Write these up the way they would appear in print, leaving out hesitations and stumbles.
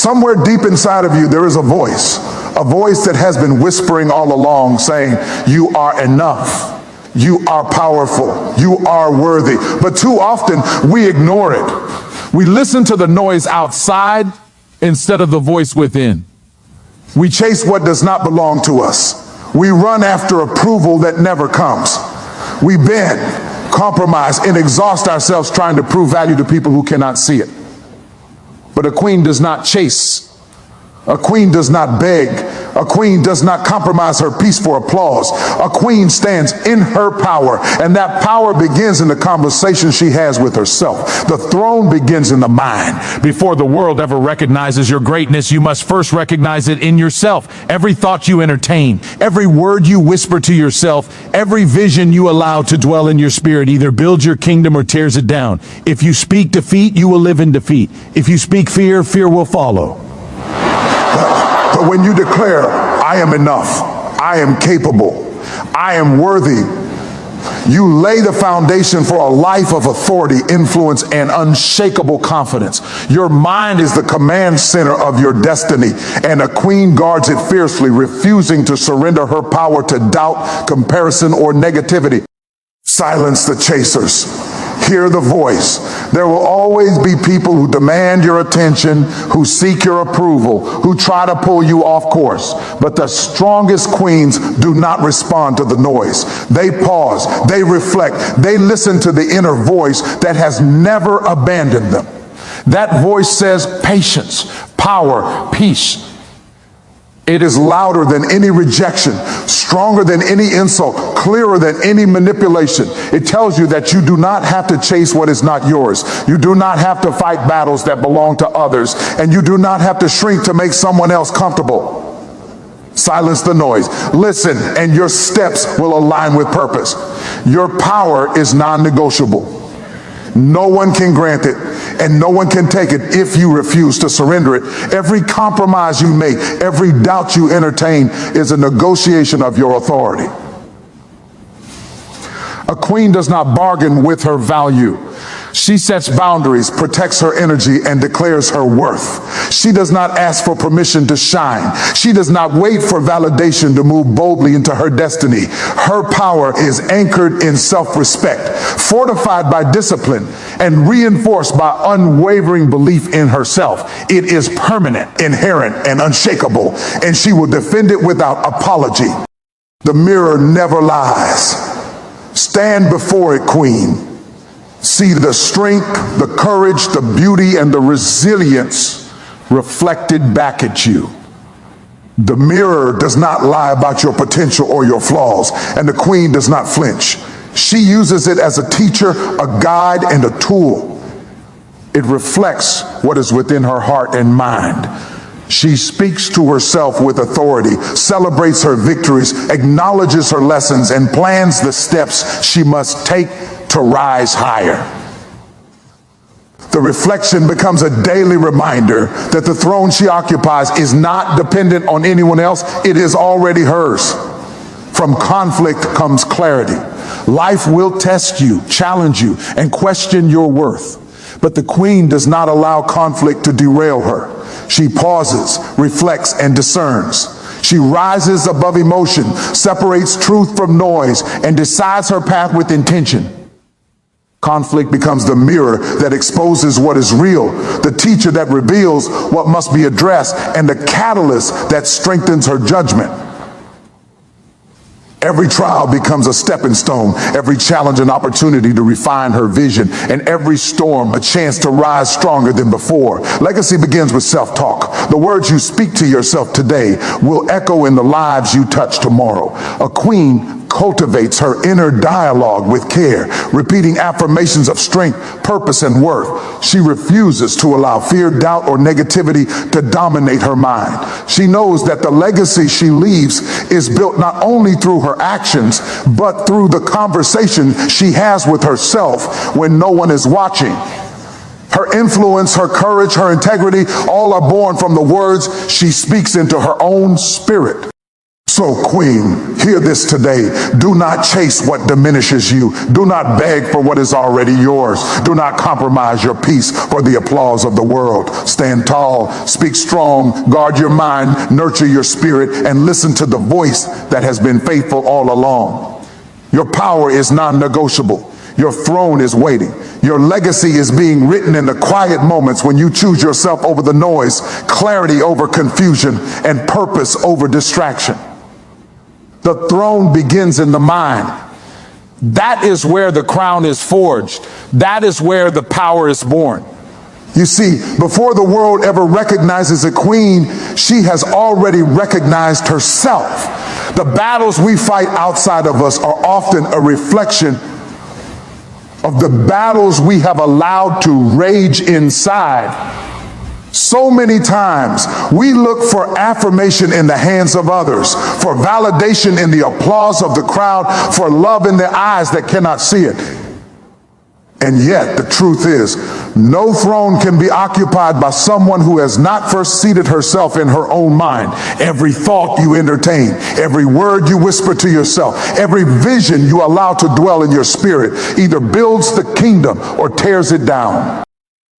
Somewhere deep inside of you, there is a voice that has been whispering all along saying, you are enough. You are powerful. You are worthy. But too often we ignore it. We listen to the noise outside instead of the voice within. We chase what does not belong to us. We run after approval that never comes. We bend, compromise, and exhaust ourselves trying to prove value to people who cannot see it. But a queen does not chase. A queen does not beg. A queen does not compromise her peace for applause. A queen stands in her power, and that power begins in the conversation she has with herself. The throne begins in the mind. Before the world ever recognizes your greatness, you must first recognize it in yourself. Every thought you entertain, every word you whisper to yourself, every vision you allow to dwell in your spirit either builds your kingdom or tears it down. If you speak defeat, you will live in defeat. If you speak fear, fear will follow. But when you declare, I am enough, I am capable, I am worthy, you lay the foundation for a life of authority, influence, and unshakable confidence. Your mind is the command center of your destiny, and a queen guards it fiercely, refusing to surrender her power to doubt, comparison, or negativity. Silence the chasers. Hear the voice. There will always be people who demand your attention, who seek your approval, who try to pull you off course. But the strongest queens do not respond to the noise. They pause, they reflect, they listen to the inner voice that has never abandoned them. That voice says patience, power, peace. It is louder than any rejection, stronger than any insult, clearer than any manipulation. It tells you that you do not have to chase what is not yours. You do not have to fight battles that belong to others, and you do not have to shrink to make someone else comfortable. Silence the noise. Listen, and your steps will align with purpose. Your power is non-negotiable. No one can grant it, and no one can take it if you refuse to surrender it. Every compromise you make, every doubt you entertain is a negotiation of your authority. A queen does not bargain with her value. She sets boundaries, protects her energy, and declares her worth. She does not ask for permission to shine. She does not wait for validation to move boldly into her destiny. Her power is anchored in self-respect, fortified by discipline, and reinforced by unwavering belief in herself. It is permanent, inherent, and unshakable, and she will defend it without apology. The mirror never lies. Stand before it, queen. See the strength, the courage, the beauty, and the resilience reflected back at you. The mirror does not lie about your potential or your flaws, and the queen does not flinch. She uses it as a teacher, a guide, and a tool. It reflects what is within her heart and mind. She speaks to herself with authority, celebrates her victories, acknowledges her lessons, and plans the steps she must take to rise higher. The reflection becomes a daily reminder that the throne she occupies is not dependent on anyone else. It is already hers. From conflict comes clarity. Life will test you, challenge you, and question your worth. But the queen does not allow conflict to derail her. She pauses, reflects, and discerns. She rises above emotion, separates truth from noise, and decides her path with intention. Conflict becomes the mirror that exposes what is real, the teacher that reveals what must be addressed, and the catalyst that strengthens her judgment. Every trial becomes a stepping stone, every challenge an opportunity to refine her vision, and every storm a chance to rise stronger than before. Legacy begins with self-talk. The words you speak to yourself today will echo in the lives you touch tomorrow. A queen cultivates her inner dialogue with care, repeating affirmations of strength, purpose, and worth. She refuses to allow fear, doubt, or negativity to dominate her mind. She knows that the legacy she leaves is built not only through her actions, but through the conversation she has with herself when no one is watching. Her influence, her courage, her integrity, all are born from the words she speaks into her own spirit. So, Queen, hear this today. Do not chase what diminishes you. Do not beg for what is already yours. Do not compromise your peace for the applause of the world. Stand tall, speak strong, guard your mind, nurture your spirit, and listen to the voice that has been faithful all along. Your power is non-negotiable. Your throne is waiting. Your legacy is being written in the quiet moments when you choose yourself over the noise, clarity over confusion, and purpose over distraction. The throne begins in the mind. That is where the crown is forged. That is where the power is born. You see, before the world ever recognizes a queen, she has already recognized herself. The battles we fight outside of us are often a reflection of the battles we have allowed to rage inside. So many times we look for affirmation in the hands of others, for validation in the applause of the crowd, for love in their eyes that cannot see it. And yet the truth is, no throne can be occupied by someone who has not first seated herself in her own mind. Every thought you entertain, every word you whisper to yourself, every vision you allow to dwell in your spirit either builds the kingdom or tears it down.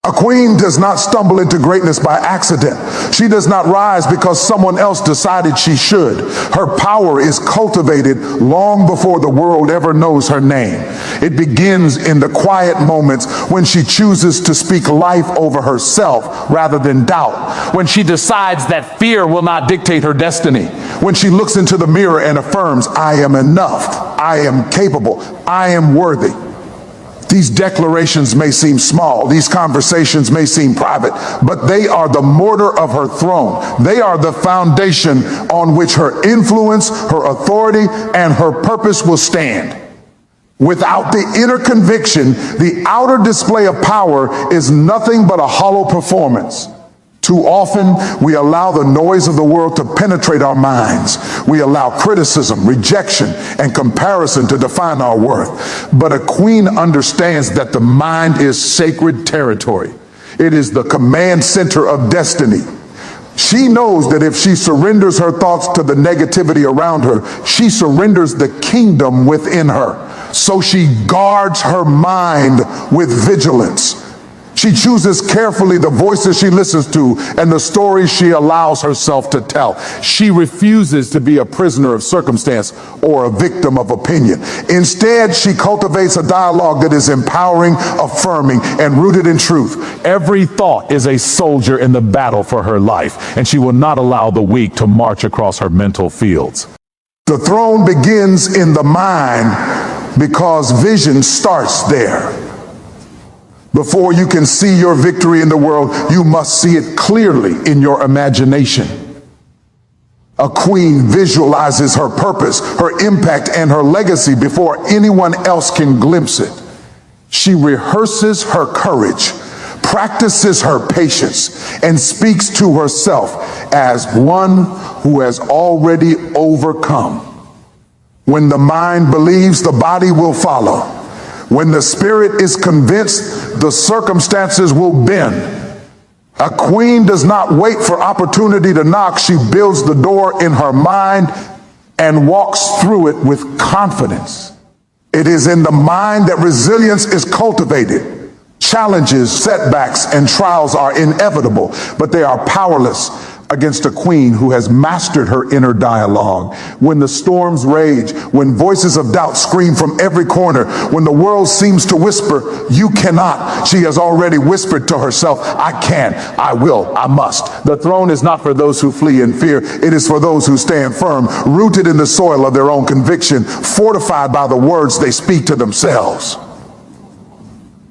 A queen does not stumble into greatness by accident. She does not rise because someone else decided she should. Her power is cultivated long before the world ever knows her name. It begins in the quiet moments when she chooses to speak life over herself rather than doubt. When she decides that fear will not dictate her destiny. When she looks into the mirror and affirms, I am enough, I am capable, I am worthy. These declarations may seem small, these conversations may seem private, but they are the mortar of her throne. They are the foundation on which her influence, her authority, and her purpose will stand. Without the inner conviction, the outer display of power is nothing but a hollow performance. Too often, we allow the noise of the world to penetrate our minds. We allow criticism, rejection, and comparison to define our worth. But a queen understands that the mind is sacred territory. It is the command center of destiny. She knows that if she surrenders her thoughts to the negativity around her, she surrenders the kingdom within her. So she guards her mind with vigilance. She chooses carefully the voices she listens to and the stories she allows herself to tell. She refuses to be a prisoner of circumstance or a victim of opinion. Instead, she cultivates a dialogue that is empowering, affirming, and rooted in truth. Every thought is a soldier in the battle for her life, and she will not allow the weak to march across her mental fields. The throne begins in the mind because vision starts there. Before you can see your victory in the world, you must see it clearly in your imagination. A queen visualizes her purpose, her impact, and her legacy before anyone else can glimpse it. She rehearses her courage, practices her patience, and speaks to herself as one who has already overcome. When the mind believes, the body will follow. When the spirit is convinced, the circumstances will bend. A queen does not wait for opportunity to knock. She builds the door in her mind and walks through it with confidence. It is in the mind that resilience is cultivated. Challenges, setbacks, and trials are inevitable, but they are powerless against a queen who has mastered her inner dialogue. When the storms rage, when voices of doubt scream from every corner, when the world seems to whisper, you cannot, she has already whispered to herself, I can, I will, I must. The throne is not for those who flee in fear. It is for those who stand firm, rooted in the soil of their own conviction, fortified by the words they speak to themselves.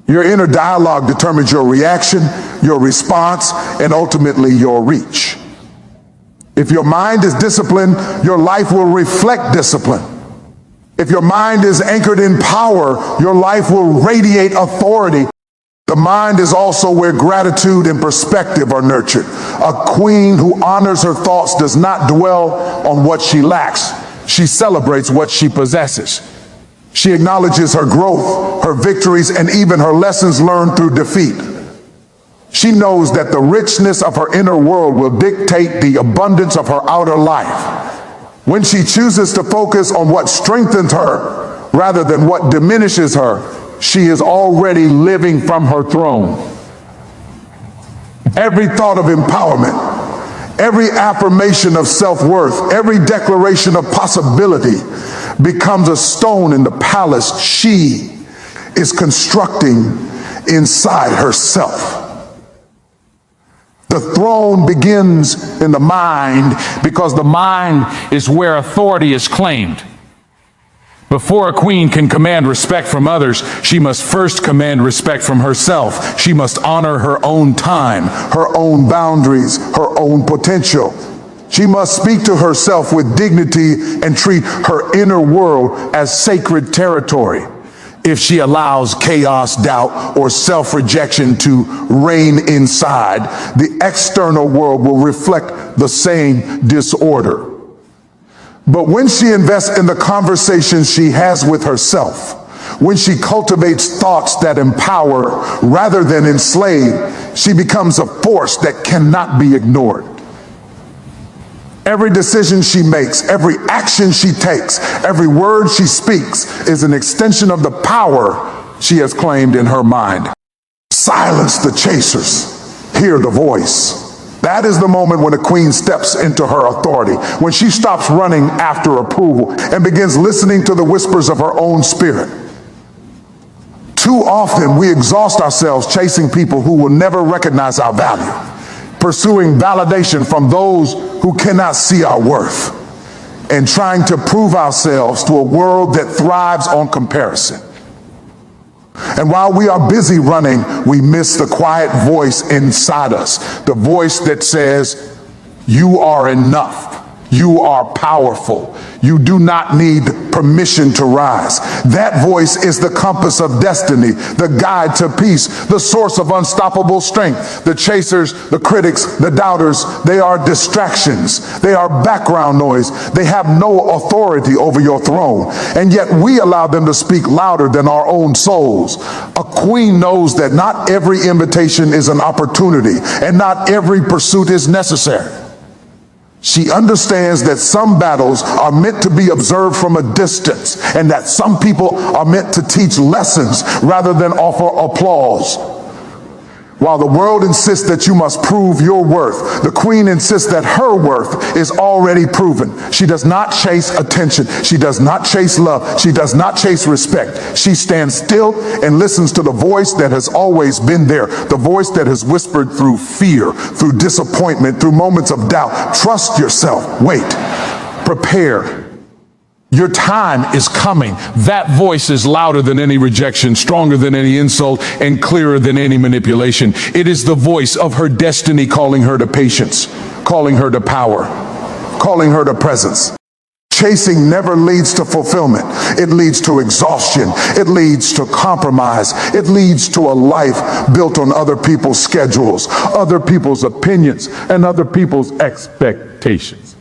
Your inner dialogue determines your reaction, your response, and ultimately your reach. If your mind is disciplined, your life will reflect discipline. If your mind is anchored in power, your life will radiate authority. The mind is also where gratitude and perspective are nurtured. A queen who honors her thoughts does not dwell on what she lacks. She celebrates what she possesses. She acknowledges her growth, her victories, and even her lessons learned through defeat. She knows that the richness of her inner world will dictate the abundance of her outer life. When she chooses to focus on what strengthens her rather than what diminishes her, she is already living from her throne. Every thought of empowerment, every affirmation of self-worth, every declaration of possibility becomes a stone in the palace she is constructing inside herself. The throne begins in the mind because the mind is where authority is claimed. Before a queen can command respect from others, she must first command respect from herself. She must honor her own time, her own boundaries, her own potential. She must speak to herself with dignity and treat her inner world as sacred territory. If she allows chaos, doubt, or self-rejection to reign inside, the external world will reflect the same disorder. But when she invests in the conversations she has with herself, when she cultivates thoughts that empower rather than enslave, she becomes a force that cannot be ignored. Every decision she makes, every action she takes, every word she speaks is an extension of the power she has claimed in her mind. Silence the chasers. Hear the voice. That is the moment when a queen steps into her authority, when she stops running after approval and begins listening to the whispers of her own spirit. Too often we exhaust ourselves chasing people who will never recognize our value, pursuing validation from those who cannot see our worth, and trying to prove ourselves to a world that thrives on comparison. And while we are busy running, we miss the quiet voice inside us, the voice that says, "You are enough. You are powerful. You do not need permission to rise." That voice is the compass of destiny, the guide to peace, the source of unstoppable strength. The chasers, the critics, the doubters, they are distractions. They are background noise. They have no authority over your throne. And yet we allow them to speak louder than our own souls. A queen knows that not every invitation is an opportunity, and not every pursuit is necessary. She understands that some battles are meant to be observed from a distance, and that some people are meant to teach lessons rather than offer applause. While the world insists that you must prove your worth, the queen insists that her worth is already proven. She does not chase attention. She does not chase love. She does not chase respect. She stands still and listens to the voice that has always been there, the voice that has whispered through fear, through disappointment, through moments of doubt. Trust yourself. Wait. Prepare. Your time is coming. That voice is louder than any rejection, stronger than any insult, and clearer than any manipulation. It is the voice of her destiny calling her to patience, calling her to power, calling her to presence. Chasing never leads to fulfillment. It leads to exhaustion. It leads to compromise. It leads to a life built on other people's schedules, other people's opinions, and other people's expectations.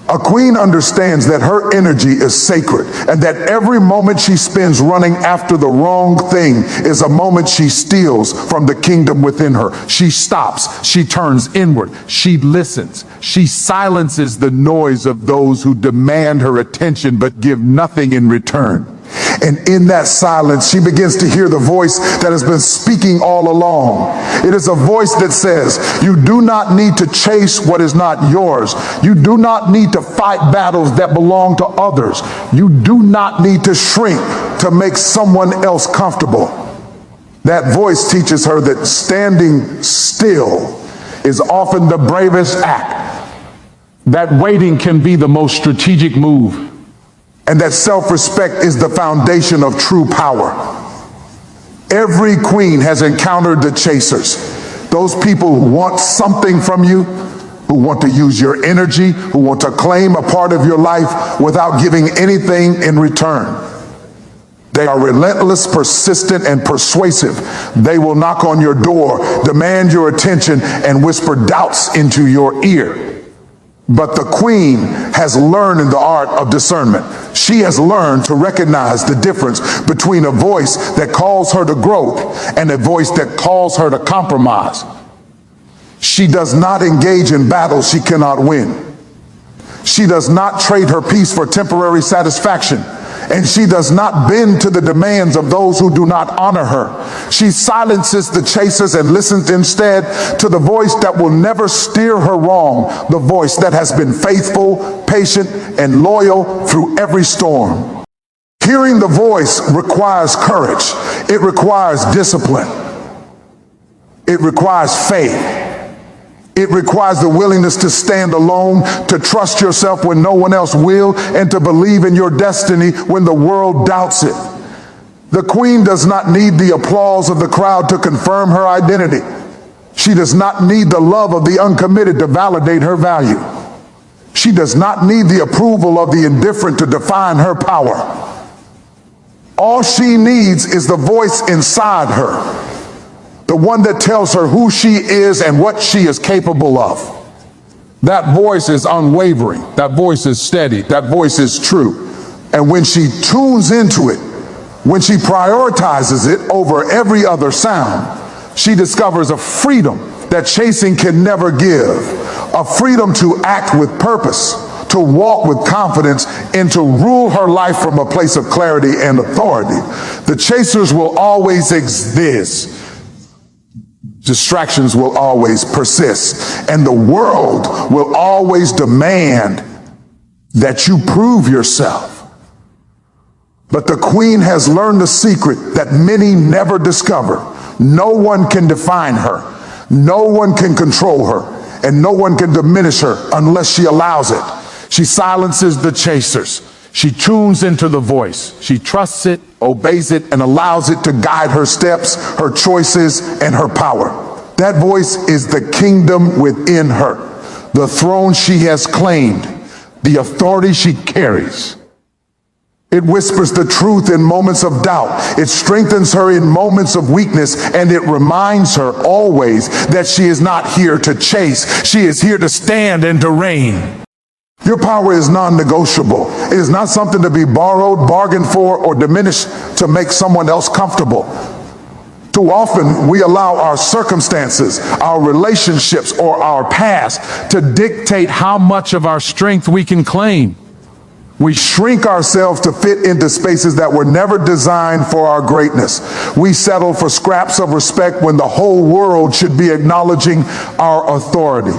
A queen understands that her energy is sacred, and that every moment she spends running after the wrong thing is a moment she steals from the kingdom within her. She stops, she turns inward, she listens, she silences the noise of those who demand her attention but give nothing in return. And in that silence, she begins to hear the voice that has been speaking all along. It is a voice that says, you do not need to chase what is not yours. You do not need to fight battles that belong to others. You do not need to shrink to make someone else comfortable. That voice teaches her that standing still is often the bravest act, that waiting can be the most strategic move, and that self-respect is the foundation of true power. Every queen has encountered the chasers, those people who want something from you, who want to use your energy, who want to claim a part of your life without giving anything in return. They are relentless, persistent, and persuasive. They will knock on your door, demand your attention, and whisper doubts into your ear. But the queen has learned the art of discernment. She has learned to recognize the difference between a voice that calls her to growth and a voice that calls her to compromise. She does not engage in battles she cannot win. She does not trade her peace for temporary satisfaction, and she does not bend to the demands of those who do not honor her. She silences the chasers and listens instead to the voice that will never steer her wrong, the voice that has been faithful, patient, and loyal through every storm. Hearing the voice requires courage. It requires discipline. It requires faith. It requires the willingness to stand alone, to trust yourself when no one else will, and to believe in your destiny when the world doubts it. The queen does not need the applause of the crowd to confirm her identity. She does not need the love of the uncommitted to validate her value. She does not need the approval of the indifferent to define her power. All she needs is the voice inside her, the one that tells her who she is and what she is capable of. That voice is unwavering. That voice is steady. That voice is true. And when she tunes into it, when she prioritizes it over every other sound, she discovers a freedom that chasing can never give, a freedom to act with purpose, to walk with confidence, and to rule her life from a place of clarity and authority. The chasers will always exist. Distractions will always persist, and the world will always demand that you prove yourself. But the queen has learned the secret that many never discover. No one can define her, no one can control her, and no one can diminish her unless she allows it. She silences the chasers. She tunes into the voice. She trusts it, obeys it, and allows it to guide her steps, her choices, and her power. That voice is the kingdom within her, the throne she has claimed, the authority she carries. It whispers the truth in moments of doubt. It strengthens her in moments of weakness, and it reminds her always that she is not here to chase. She is here to stand and to reign. Your power is non-negotiable. It is not something to be borrowed, bargained for, or diminished to make someone else comfortable. Too often, we allow our circumstances, our relationships, or our past to dictate how much of our strength we can claim. We shrink ourselves to fit into spaces that were never designed for our greatness. We settle for scraps of respect when the whole world should be acknowledging our authority.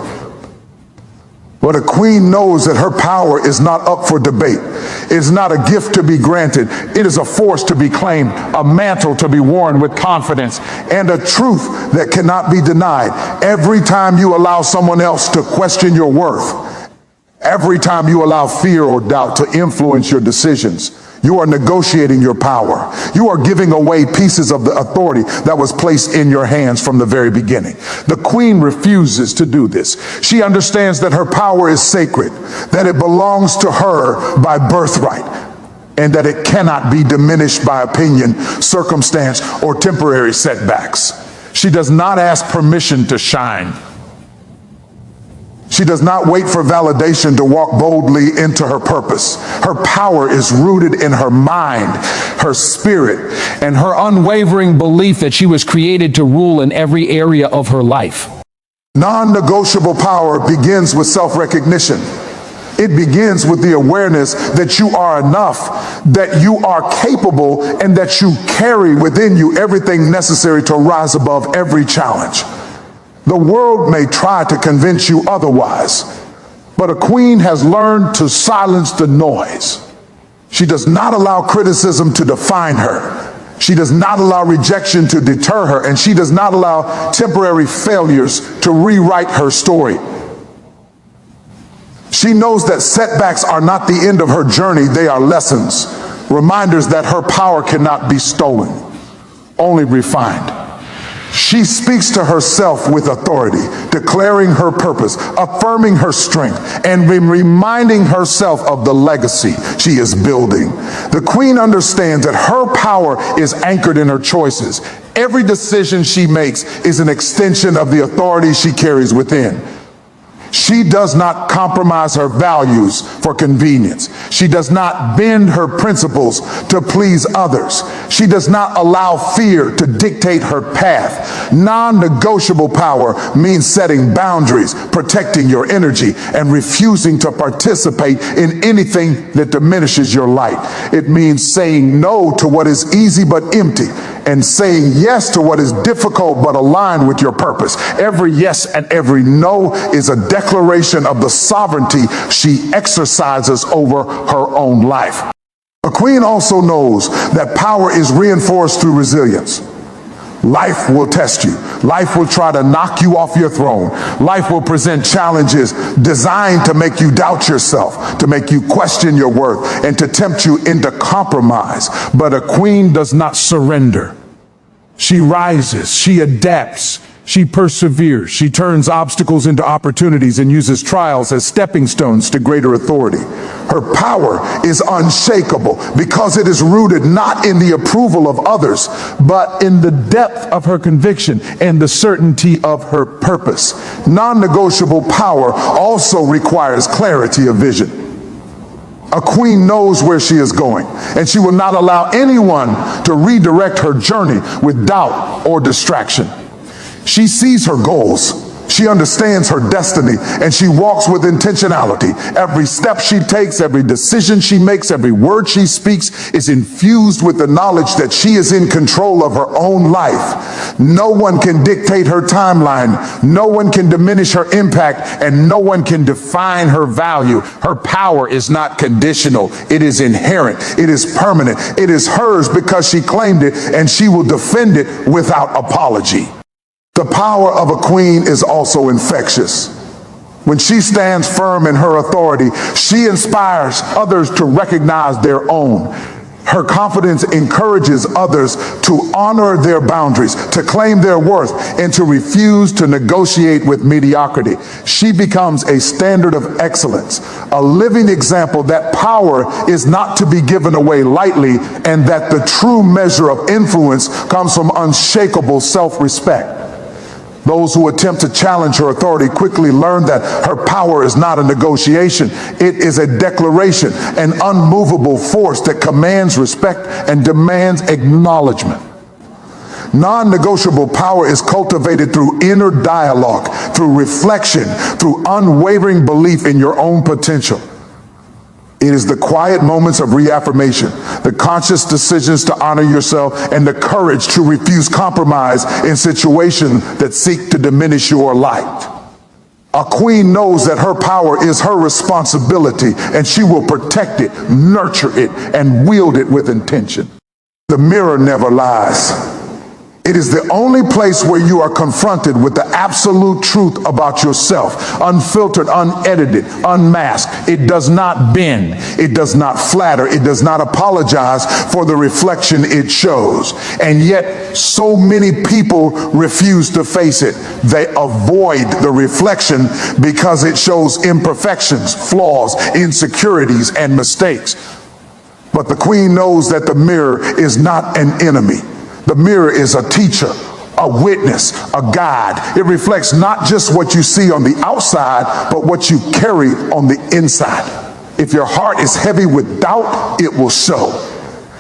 But a queen knows that her power is not up for debate. It is not a gift to be granted. It is a force to be claimed, a mantle to be worn with confidence, and a truth that cannot be denied. Every time you allow someone else to question your worth, every time you allow fear or doubt to influence your decisions, you are negotiating your power. You are giving away pieces of the authority that was placed in your hands from the very beginning. The queen refuses to do this. She understands that her power is sacred, that it belongs to her by birthright, and that it cannot be diminished by opinion, circumstance, or temporary setbacks. She does not ask permission to shine. She does not wait for validation to walk boldly into her purpose. Her power is rooted in her mind, her spirit, and her unwavering belief that she was created to rule in every area of her life. Non-negotiable power begins with self-recognition. It begins with the awareness that you are enough, that you are capable, and that you carry within you everything necessary to rise above every challenge. The world may try to convince you otherwise, but a queen has learned to silence the noise. She does not allow criticism to define her. She does not allow rejection to deter her, and she does not allow temporary failures to rewrite her story. She knows that setbacks are not the end of her journey, they are lessons, reminders that her power cannot be stolen, only refined. She speaks to herself with authority, declaring her purpose, affirming her strength, and reminding herself of the legacy she is building. The queen understands that her power is anchored in her choices. Every decision she makes is an extension of the authority she carries within. She does not compromise her values for convenience. She does not bend her principles to please others. She does not allow fear to dictate her path. Non-negotiable power means setting boundaries, protecting your energy, and refusing to participate in anything that diminishes your light. It means saying no to what is easy but empty, and saying yes to what is difficult but aligned with your purpose. Every yes and every no is a declaration of the sovereignty she exercises over her own life. A queen also knows that power is reinforced through resilience. Life will test you. Life will try to knock you off your throne. Life will present challenges designed to make you doubt yourself, to make you question your worth, and to tempt you into compromise. But a queen does not surrender. She rises, she adapts, she perseveres, she turns obstacles into opportunities and uses trials as stepping stones to greater authority. Her power is unshakable because it is rooted not in the approval of others, but in the depth of her conviction and the certainty of her purpose. Non-negotiable power also requires clarity of vision. A queen knows where she is going, and she will not allow anyone to redirect her journey with doubt or distraction. She sees her goals, she understands her destiny, and she walks with intentionality. Every step she takes, every decision she makes, every word she speaks is infused with the knowledge that she is in control of her own life. No one can dictate her timeline, no one can diminish her impact, and no one can define her value. Her power is not conditional, it is inherent, it is permanent, it is hers because she claimed it, and she will defend it without apology. The power of a queen is also infectious. When she stands firm in her authority, she inspires others to recognize their own. Her confidence encourages others to honor their boundaries, to claim their worth, and to refuse to negotiate with mediocrity. She becomes a standard of excellence, a living example that power is not to be given away lightly, and that the true measure of influence comes from unshakable self-respect. Those who attempt to challenge her authority quickly learn that her power is not a negotiation. It is a declaration, an unmovable force that commands respect and demands acknowledgement. Non-negotiable power is cultivated through inner dialogue, through reflection, through unwavering belief in your own potential. It is the quiet moments of reaffirmation, the conscious decisions to honor yourself, and the courage to refuse compromise in situations that seek to diminish your light. A queen knows that her power is her responsibility, and she will protect it, nurture it, and wield it with intention. The mirror never lies. It is the only place where you are confronted with the absolute truth about yourself, unfiltered, unedited, unmasked. It does not bend, it does not flatter, it does not apologize for the reflection it shows. And yet, so many people refuse to face it. They avoid the reflection because it shows imperfections, flaws, insecurities, and mistakes. But the queen knows that the mirror is not an enemy. The mirror is a teacher, a witness, a guide. It reflects not just what you see on the outside, but what you carry on the inside. If your heart is heavy with doubt, it will show.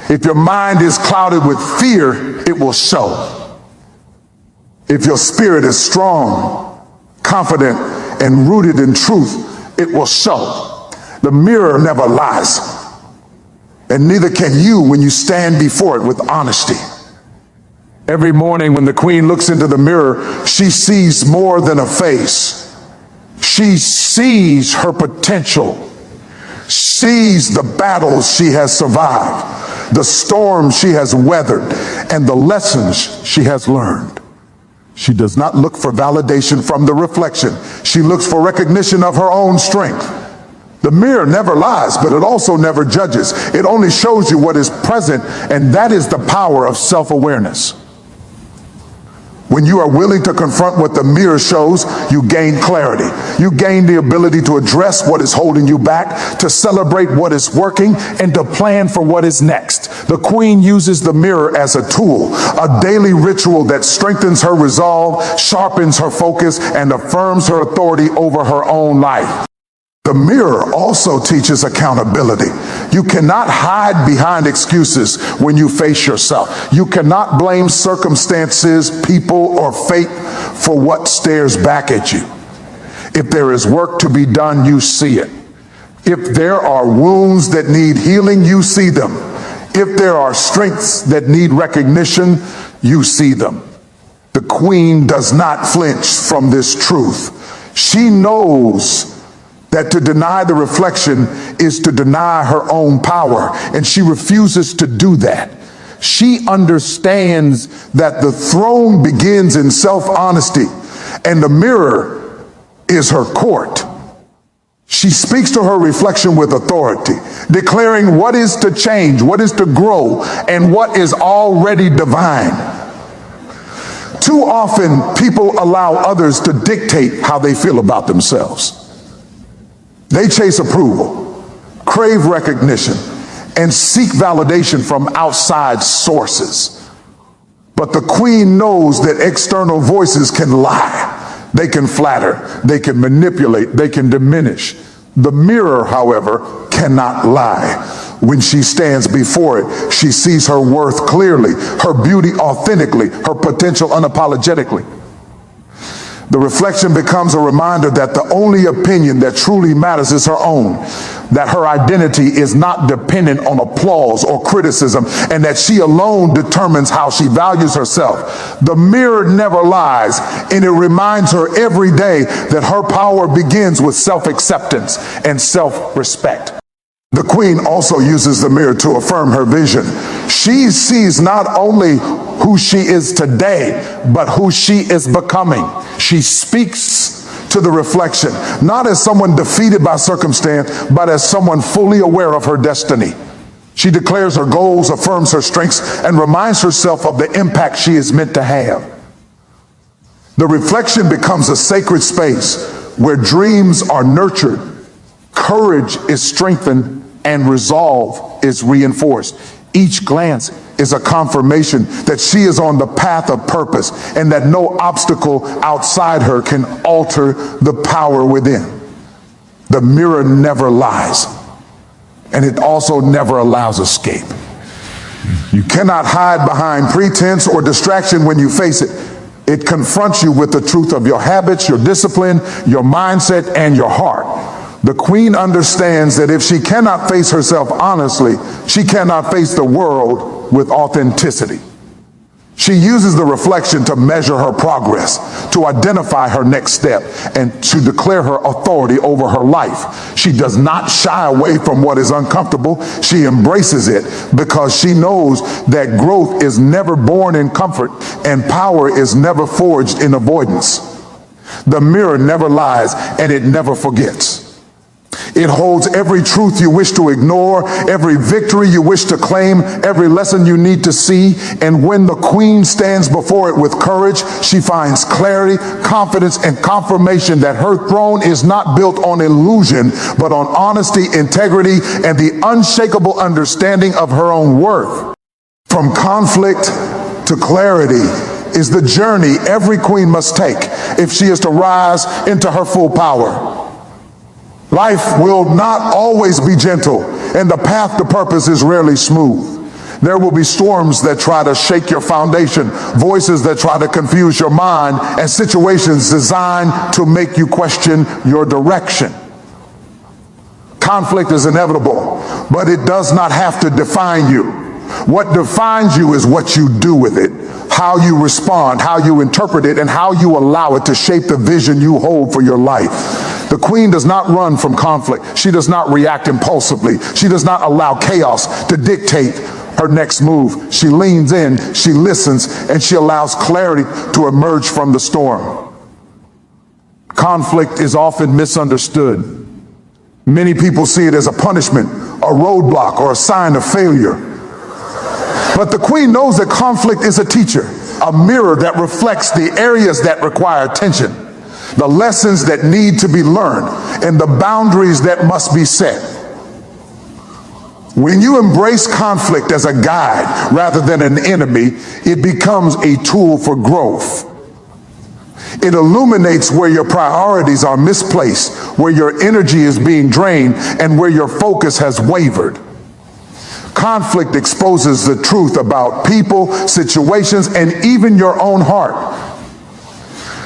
If your mind is clouded with fear, it will show. If your spirit is strong, confident, and rooted in truth, it will show. The mirror never lies, and neither can you when you stand before it with honesty. Every morning when the queen looks into the mirror, she sees more than a face. She sees her potential, sees the battles she has survived, the storms she has weathered, and the lessons she has learned. She does not look for validation from the reflection. She looks for recognition of her own strength. The mirror never lies, but it also never judges. It only shows you what is present, and that is the power of self-awareness. When you are willing to confront what the mirror shows, you gain clarity. You gain the ability to address what is holding you back, to celebrate what is working, and to plan for what is next. The queen uses the mirror as a tool, a daily ritual that strengthens her resolve, sharpens her focus, and affirms her authority over her own life. The mirror also teaches accountability. You cannot hide behind excuses when you face yourself. You cannot blame circumstances, people, or fate for what stares back at you. If there is work to be done, you see it. If there are wounds that need healing, you see them. If there are strengths that need recognition, you see them. The queen does not flinch from this truth. She knows that to deny the reflection is to deny her own power, and she refuses to do that. She understands that the throne begins in self-honesty, and the mirror is her court. She speaks to her reflection with authority, declaring what is to change, what is to grow, and what is already divine. Too often, people allow others to dictate how they feel about themselves. They chase approval, crave recognition, and seek validation from outside sources. But the queen knows that external voices can lie. They can flatter, they can manipulate, they can diminish. The mirror, however, cannot lie. When she stands before it, she sees her worth clearly, her beauty authentically, her potential unapologetically. The reflection becomes a reminder that the only opinion that truly matters is her own, that her identity is not dependent on applause or criticism, and that she alone determines how she values herself. The mirror never lies, and it reminds her every day that her power begins with self-acceptance and self-respect. The queen also uses the mirror to affirm her vision. She sees not only who she is today, but who she is becoming. She speaks to the reflection, not as someone defeated by circumstance, but as someone fully aware of her destiny. She declares her goals, affirms her strengths, and reminds herself of the impact she is meant to have. The reflection becomes a sacred space where dreams are nurtured, courage is strengthened, and resolve is reinforced. Each glance is a confirmation that she is on the path of purpose and that no obstacle outside her can alter the power within. The mirror never lies, and it also never allows escape. You cannot hide behind pretense or distraction when you face it. It confronts you with the truth of your habits, your discipline, your mindset, and your heart. The queen understands that if she cannot face herself honestly, she cannot face the world with authenticity. She uses the reflection to measure her progress, to identify her next step, and to declare her authority over her life. She does not shy away from what is uncomfortable. She embraces it because she knows that growth is never born in comfort and power is never forged in avoidance. The mirror never lies, and it never forgets. It holds every truth you wish to ignore, every victory you wish to claim, every lesson you need to see. And when the queen stands before it with courage, she finds clarity, confidence, and confirmation that her throne is not built on illusion, but on honesty, integrity, and the unshakable understanding of her own worth. From conflict to clarity is the journey every queen must take if she is to rise into her full power. Life will not always be gentle, and the path to purpose is rarely smooth. There will be storms that try to shake your foundation, voices that try to confuse your mind, and situations designed to make you question your direction. Conflict is inevitable, but it does not have to define you. What defines you is what you do with it, how you respond, how you interpret it, and how you allow it to shape the vision you hold for your life. The queen does not run from conflict. She does not react impulsively. She does not allow chaos to dictate her next move. She leans in, she listens, and she allows clarity to emerge from the storm. Conflict is often misunderstood. Many people see it as a punishment, a roadblock, or a sign of failure. But the queen knows that conflict is a teacher, a mirror that reflects the areas that require attention, the lessons that need to be learned, and the boundaries that must be set. When you embrace conflict as a guide rather than an enemy, it becomes a tool for growth. It illuminates where your priorities are misplaced, where your energy is being drained, and where your focus has wavered. Conflict exposes the truth about people, situations, and even your own heart.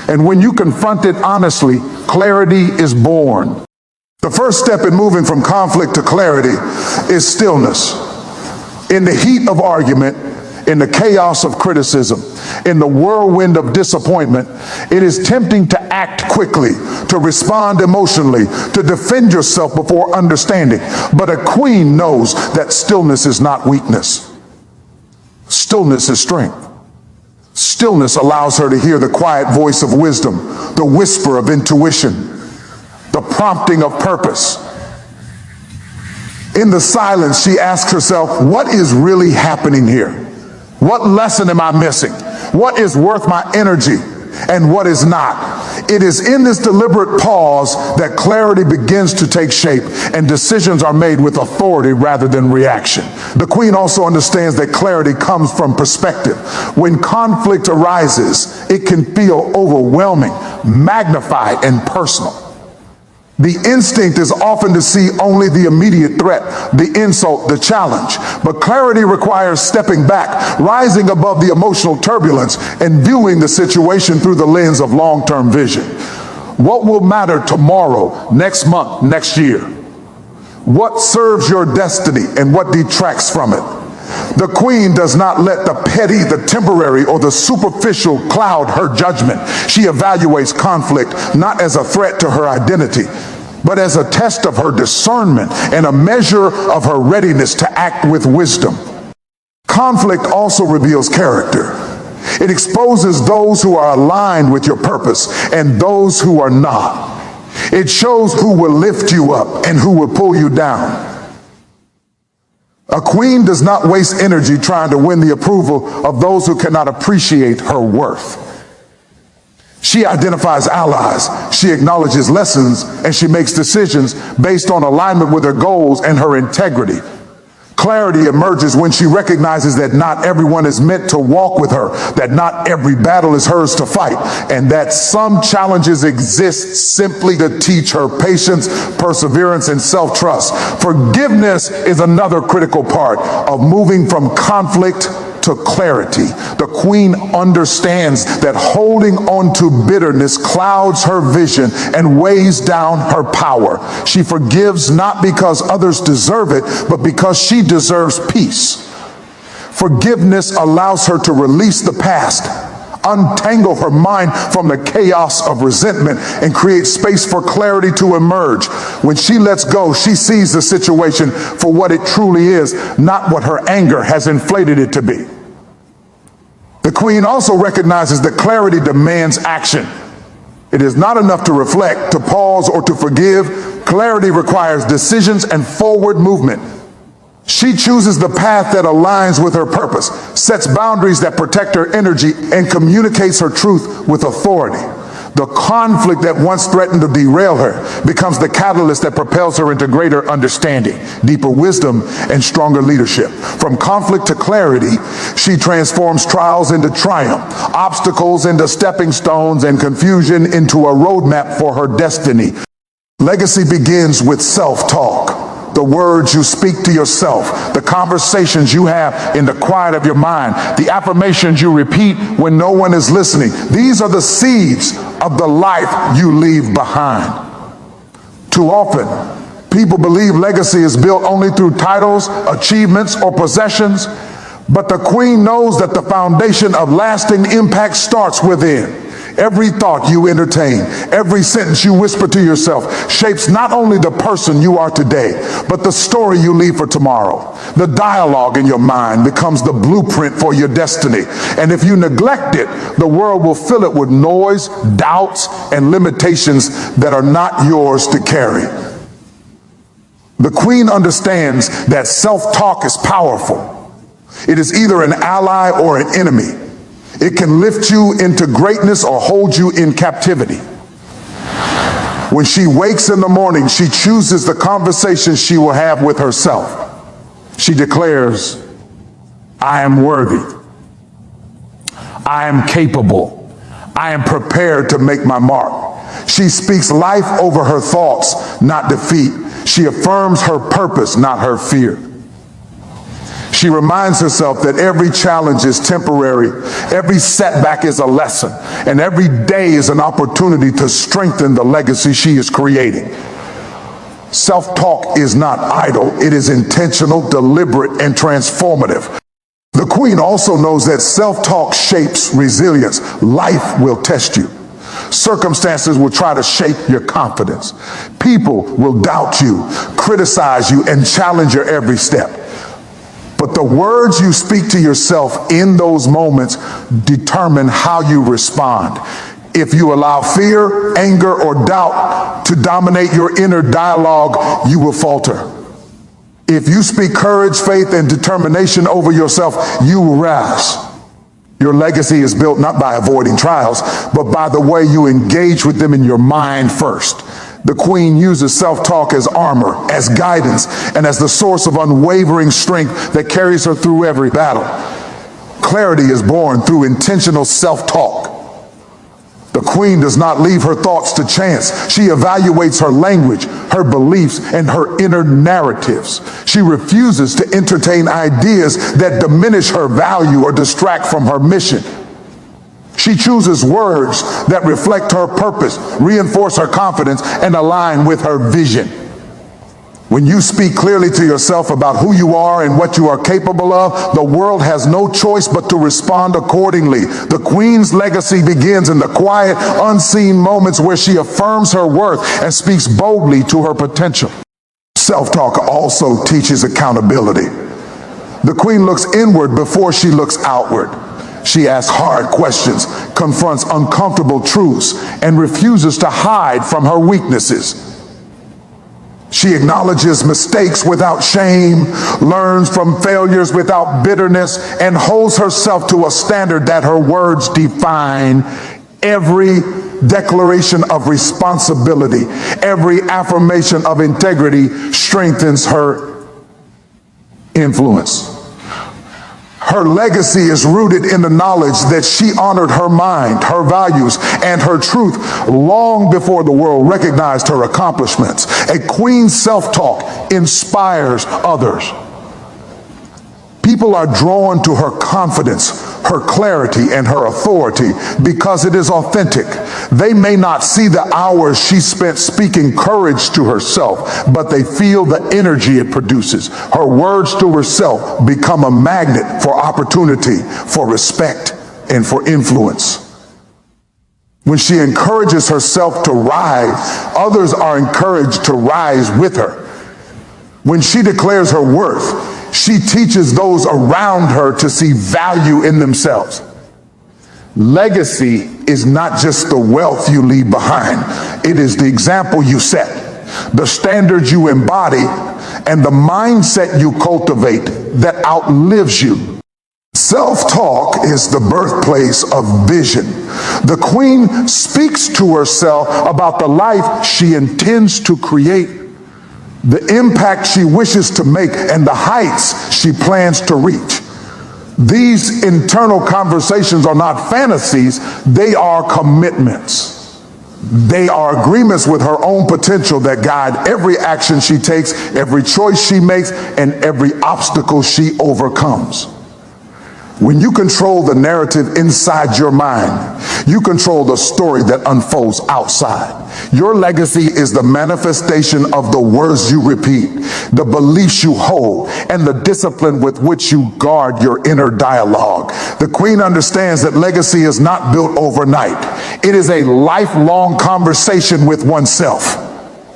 And when you confront it honestly, clarity is born. The first step in moving from conflict to clarity is stillness. In the heat of argument, in the chaos of criticism, in the whirlwind of disappointment, it is tempting to act quickly, to respond emotionally, to defend yourself before understanding. But a queen knows that stillness is not weakness. Stillness is strength. Stillness allows her to hear the quiet voice of wisdom, the whisper of intuition, the prompting of purpose. In the silence, she asks herself, what is really happening here? What lesson am I missing? What is worth my energy and what is not? It is in this deliberate pause that clarity begins to take shape and decisions are made with authority rather than reaction. The queen also understands that clarity comes from perspective. When conflict arises, it can feel overwhelming, magnified, and personal. The instinct is often to see only the immediate threat, the insult, the challenge. But clarity requires stepping back, rising above the emotional turbulence, and viewing the situation through the lens of long-term vision. What will matter tomorrow, next month, next year? What serves your destiny and what detracts from it? The queen does not let the petty, the temporary, or the superficial cloud her judgment. She evaluates conflict not as a threat to her identity, but as a test of her discernment and a measure of her readiness to act with wisdom. Conflict also reveals character. It exposes those who are aligned with your purpose and those who are not. It shows who will lift you up and who will pull you down. A queen does not waste energy trying to win the approval of those who cannot appreciate her worth. She identifies allies, she acknowledges lessons, and she makes decisions based on alignment with her goals and her integrity. Clarity emerges when she recognizes that not everyone is meant to walk with her, that not every battle is hers to fight, and that some challenges exist simply to teach her patience, perseverance, and self-trust. Forgiveness is another critical part of moving from conflict to clarity. The queen understands that holding on to bitterness clouds her vision and weighs down her power. She forgives not because others deserve it, but because she deserves peace. Forgiveness allows her to release the past, untangle her mind from the chaos of resentment, and create space for clarity to emerge. When she lets go, she sees the situation for what it truly is, not what her anger has inflated it to be. The queen also recognizes that clarity demands action. It is not enough to reflect, to pause, or to forgive. Clarity requires decisions and forward movement. She chooses the path that aligns with her purpose, sets boundaries that protect her energy, and communicates her truth with authority. The conflict that once threatened to derail her becomes the catalyst that propels her into greater understanding, deeper wisdom, and stronger leadership. From conflict to clarity, she transforms trials into triumph, obstacles into stepping stones, and confusion into a roadmap for her destiny. Legacy begins with self-talk. The words you speak to yourself, the conversations you have in the quiet of your mind, the affirmations you repeat when no one is listening. These are the seeds of the life you leave behind. Too often, people believe legacy is built only through titles, achievements, or possessions, but the queen knows that the foundation of lasting impact starts within. Every thought you entertain, every sentence you whisper to yourself shapes not only the person you are today, but the story you leave for tomorrow. The dialogue in your mind becomes the blueprint for your destiny. And if you neglect it, the world will fill it with noise, doubts, and limitations that are not yours to carry. The queen understands that self-talk is powerful. It is either an ally or an enemy. It can lift you into greatness or hold you in captivity. When she wakes in the morning, she chooses the conversation she will have with herself. She declares, I am worthy. I am capable. I am prepared to make my mark. She speaks life over her thoughts, not defeat. She affirms her purpose, not her fear. She reminds herself that every challenge is temporary, every setback is a lesson, and every day is an opportunity to strengthen the legacy she is creating. Self-talk is not idle, it is intentional, deliberate, and transformative. The queen also knows that self-talk shapes resilience. Life will test you. Circumstances will try to shake your confidence. People will doubt you, criticize you, and challenge your every step. But the words you speak to yourself in those moments determine how you respond. If you allow fear, anger, or doubt to dominate your inner dialogue, you will falter. If you speak courage, faith, and determination over yourself, you will rise. Your legacy is built not by avoiding trials, but by the way you engage with them in your mind first. The queen uses self-talk as armor, as guidance, and as the source of unwavering strength that carries her through every battle. Clarity is born through intentional self-talk. The queen does not leave her thoughts to chance. She evaluates her language, her beliefs, and her inner narratives. She refuses to entertain ideas that diminish her value or distract from her mission. She chooses words that reflect her purpose, reinforce her confidence, and align with her vision. When you speak clearly to yourself about who you are and what you are capable of, the world has no choice but to respond accordingly. The queen's legacy begins in the quiet, unseen moments where she affirms her worth and speaks boldly to her potential. Self-talk also teaches accountability. The queen looks inward before she looks outward. She asks hard questions, confronts uncomfortable truths, and refuses to hide from her weaknesses. She acknowledges mistakes without shame, learns from failures without bitterness, and holds herself to a standard that her words define. Every declaration of responsibility, every affirmation of integrity strengthens her influence. Her legacy is rooted in the knowledge that she honored her mind, her values, and her truth long before the world recognized her accomplishments. A queen's self-talk inspires others. People are drawn to her confidence, her clarity, and her authority because it is authentic. They may not see the hours she spent speaking courage to herself, but they feel the energy it produces. Her words to herself become a magnet for opportunity, for respect, and for influence. When she encourages herself to rise, others are encouraged to rise with her. When she declares her worth, she teaches those around her to see value in themselves. Legacy is not just the wealth you leave behind. It is the example you set, the standards you embody, and the mindset you cultivate that outlives you. Self-talk is the birthplace of vision. The queen speaks to herself about the life she intends to create, the impact she wishes to make, and the heights she plans to reach. These internal conversations are not fantasies, they are commitments. They are agreements with her own potential that guide every action she takes, every choice she makes, and every obstacle she overcomes. When you control the narrative inside your mind, you control the story that unfolds outside. Your legacy is the manifestation of the words you repeat, the beliefs you hold, and the discipline with which you guard your inner dialogue. The queen understands that legacy is not built overnight. It is a lifelong conversation with oneself.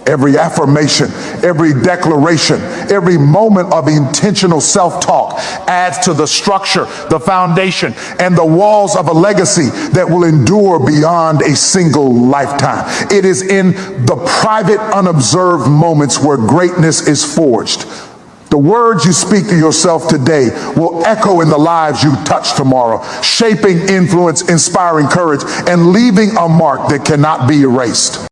Every affirmation, every declaration, every moment of intentional self-talk adds to the structure, the foundation, and the walls of a legacy that will endure beyond a single lifetime. It is in the private, unobserved moments where greatness is forged. The words you speak to yourself today will echo in the lives you touch tomorrow, shaping influence, inspiring courage, and leaving a mark that cannot be erased.